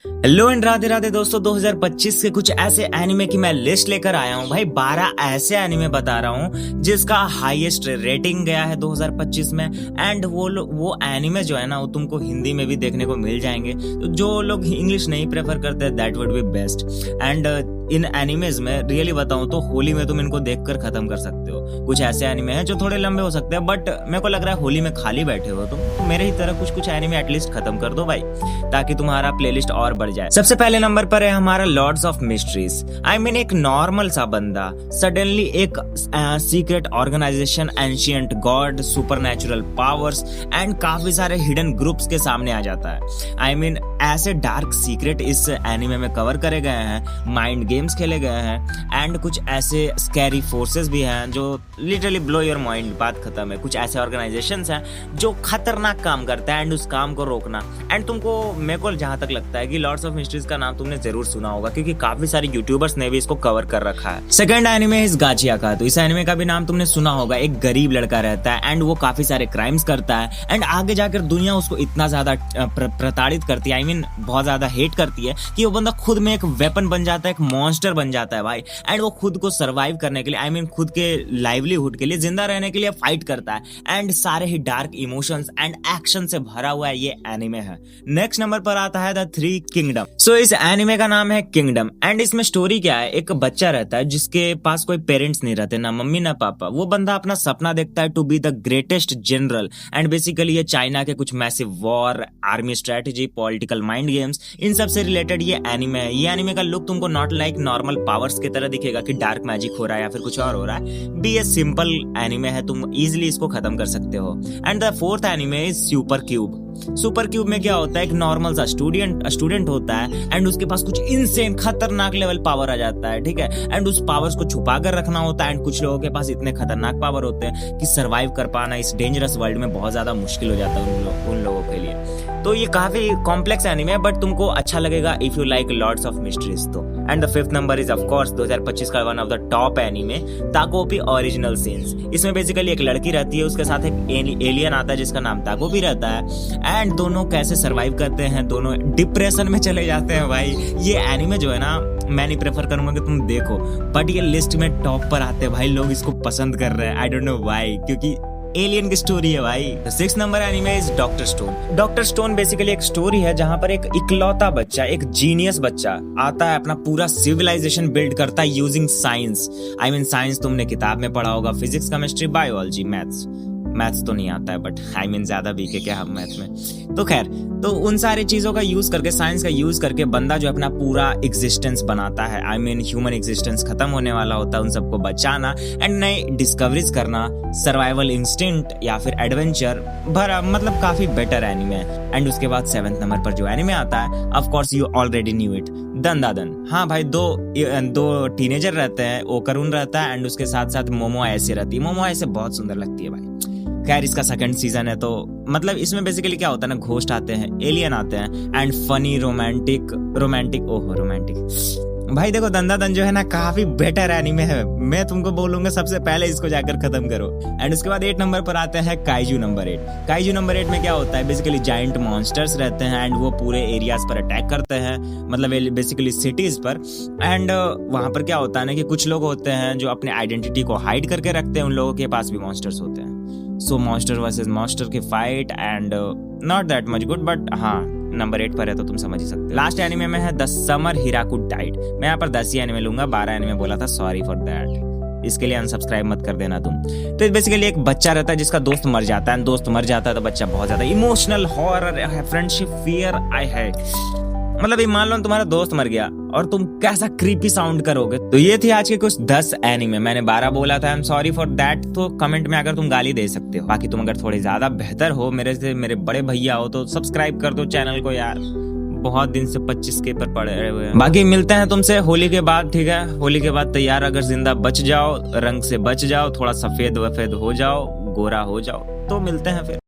Hello and Radhe Radhe दोस्तों, 2025 के कुछ ऐसे एनिमे की मैं लिस्ट लेकर आया हूँ भाई। 12 ऐसे एनिमे बता रहा हूँ जिसका हाईएस्ट रेटिंग गया है 2025 में। एंड वो एनिमे जो है ना, वो तुमको हिंदी में भी देखने को मिल जाएंगे। तो जो लोग इंग्लिश नहीं प्रेफर करते, that would be best. And in animes में रियली बताऊं तो होली में तुम इनको देखकर खत्म कर सकते हो। कुछ ऐसे एनिमे हैं जो थोड़े लंबे हो सकते हैं, बट मेरे को लग रहा है होली में खाली बैठे हो तुम, तो मेरे ही तरह कुछ एनिमे एटलीस्ट खत्म कर दो भाई, ताकि तुम्हारा प्लेलिस्ट और बढ़ जाए। सबसे पहले नंबर पर है हमारा Lords of Mysteries. I mean एक नॉर्मल सा बंदा सडनली एक secret organization, ancient god, supernatural powers and काफी सारे हिडन ग्रुप्स के सामने आ जाता है। आई मीन ऐसे डार्क सीक्रेट इस एनिमे में कवर करे गए हैं, माइंड गेम्स खेले गए हैं एंड कुछ ऐसे स्कैरी फोर्सेस भी हैं जो लिटरली ब्लो योर माइंड। बात खत्म है। कुछ ऐसे ऑर्गेनाइजेशंस हैं जो खतरनाक काम करते हैं एंड उस काम को रोकना। एंड तुमको, मेरे को जहां तक लगता है कि लॉर्ड्स ऑफ मिस्ट्रीज का नाम तुमने जरूर सुना होगा, क्योंकि काफी सारे यूट्यूबर्स ने भी इसको कवर कर रखा है। सेकंड एनिमे इस गाचिया का। तो इस एनिमे का भी नाम तुमने सुना होगा। एक गरीब लड़का रहता है एंड वो काफी सारे क्राइम्स करता है एंड आगे जाकर दुनिया उसको इतना ज्यादा प्रताड़ित करती है, आई मीन बहुत ज्यादा हेट करती है कि वो बंदा खुद में एक वेपन बन जाता है, एक मॉन्स्टर बन जाता है भाई। एंड वो खुद को सर्वाइव करने के लिए, आई मीन खुद के लाइवलीहुड के लिए, जिंदा रहने के लिए फाइट करता है। एंड सारे ही डार्क इमोशंस एंड एक्शन से भरा हुआ है ये एनिमे है। नेक्स्ट नंबर पर आता है द थ्री किंगडम। सो इस एनिमे का नाम है किंगडम। एंड इसमें स्टोरी क्या है, एक बच्चा रहता है जिसके पास कोई पेरेंट्स नहीं रहते, ना मम्मी ना पापा। वो बंदा अपना सपना देखता है to be the greatest general. And basically ये चाइना के कुछ massive war, army strategy, political mind games, इन सब से रिलेटेड ये एनिमे है। ये एनिमे का लुक तुमको नॉट लाइक नॉर्मल पावर्स की तरह दिखेगा कि डार्क मैजिक हो रहा है या फिर कुछ और हो रहा है। बी ए सिंपल एनिमे है, तुम इजीली इसको खत्म कर सकते हो। And the fourth anime is super cube. Super cube में क्या होता है, एक नॉर्मल सा स्टूडेंट होता है एंड उसके पास कुछ इनसेन खतरनाक लेवल पावर आ जाता है, ठीक है। एंड उस पावर्स को छुपा कर रखना होता है। एंड कुछ लोगों के पास इतने खतरनाक पावर होते हैं कि सरवाइव कर पाना इस डेंजरस वर्ल्ड में बहुत ज्यादा मुश्किल हो जाता है उन लोगों के लिए। तो ये काफी कॉम्प्लेक्स एनिमे है, बट तुमको अच्छा लगेगा if you like Lords of Mysteries तो। And the fifth number is of course 2025 का one of the top anime, Takopi original sins. इसमें बेसिकली एक लड़की रहती है, उसके साथ एक एलियन आता है जिसका नाम ताकोपी रहता है। एंड दोनों कैसे सरवाइव करते हैं, दोनों डिप्रेशन में चले जाते हैं भाई। ये एनिमे जो है ना, मैं नहीं प्रेफर करूंगा कि तुम देखो, बट ये लिस्ट में टॉप पर आते हैं भाई। लोग इसको पसंद कर रहे हैं, आई डोंट नो व्हाई, क्योंकि एलियन की स्टोरी है भाई। Six number anime is doctor stone. Doctor stone basically एक स्टोरी है जहां पर एक इकलौता बच्चा, एक जीनियस बच्चा आता है, अपना पूरा सिविलाइजेशन बिल्ड करता है using science. I mean science तुमने किताब में पढ़ा होगा, फिजिक्स, केमिस्ट्री, बायोलॉजी, मैथ्स तो नहीं आता है, बट आई मीन ज्यादा वीक है क्या हम मैथ में। तो खैर, तो उन सारी चीजों का यूज करके, साइंस का यूज करके बंदा जो अपना पूरा एग्जिस्टेंस बनाता है। आई मीन ह्यूमन एग्जिस्टेंस खत्म होने वाला होता है, उन सबको बचाना एंड नई डिस्कवरीज करना, सर्वाइवल इंस्टिंक्ट या फिर एडवेंचर भरा, मतलब काफी बेटर एनिमे है। एंड उसके बाद सेवेंथ नंबर पर जो एनिमे आता है, of course you already knew it, दंदादन। हाँ भाई, दो टीनेजर रहते हैं, ओकरून रहता है एंड उसके साथ साथ मोमो ऐसे रहती है। मोमो ऐसे बहुत सुंदर लगती है भाई। खैर, इसका सेकंड सीजन है, तो मतलब इसमें बेसिकली क्या होता है ना, घोस्ट आते हैं, एलियन आते हैं एंड फनी रोमांटिक भाई। देखो, दंदादन जो है ना, काफी बेटर एनिमे है। मैं तुमको बोलूंगा सबसे पहले इसको जाकर खत्म करो। एंड उसके बाद 8 नंबर पर आते हैं काइजू नंबर 8। काइजू नंबर 8 में क्या होता है, बेसिकली जायंट मॉन्स्टर्स रहते हैं एंड वो पूरे एरियाज पर अटैक करते हैं, मतलब बेसिकली सिटीज पर। एंड वहां पर क्या होता है ना कि कुछ लोग होते हैं जो अपने आइडेंटिटी को हाइड करके रखते हैं, उन लोगों के पास भी मॉन्स्टर्स होते हैं। सो मॉन्स्टर वर्सेस मॉन्स्टर की fight and not that much good, but हाँ, नंबर 8 पर है तो तुम समझ ही सकते हो। लास्ट एनिमे में है द समर हिराकू डाइड। मैं यहाँ पर 10 ही एनिमे लूंगा, 12 एनिमे बोला था, सॉरी फॉर दैट। इसके लिए अनसब्सक्राइब मत कर देना तुम। तो बेसिकली एक बच्चा रहता है जिसका दोस्त मर जाता है, दोस्त मर जाता है तो बच्चा बहुत ज्यादा इमोशनल, हॉरर, फ्रेंडशिप, फियर, आई है, मतलब ये मान लो तुम्हारा दोस्त मर गया और तुम कैसा क्रीपी साउंड करोगे। तो ये थी आज के कुछ 10 एनिमे। मैंने 12 बोला था, I am sorry for that. तो कमेंट में अगर तुम गाली दे सकते हो। बाकी तुम अगर थोड़े ज्यादा बेहतर हो, मेरे से मेरे बड़े भैया हो, तो सब्सक्राइब कर दो चैनल को यार। बहुत दिन से 25 के पर पड़े हुए हैं। बाकी मिलते हैं तुमसे होली के बाद, ठीक है। होली के बाद तैयार अगर जिंदा बच जाओ, रंग से बच जाओ, थोड़ा सफेद वफेद हो जाओ, गोरा हो जाओ, तो मिलते हैं फिर।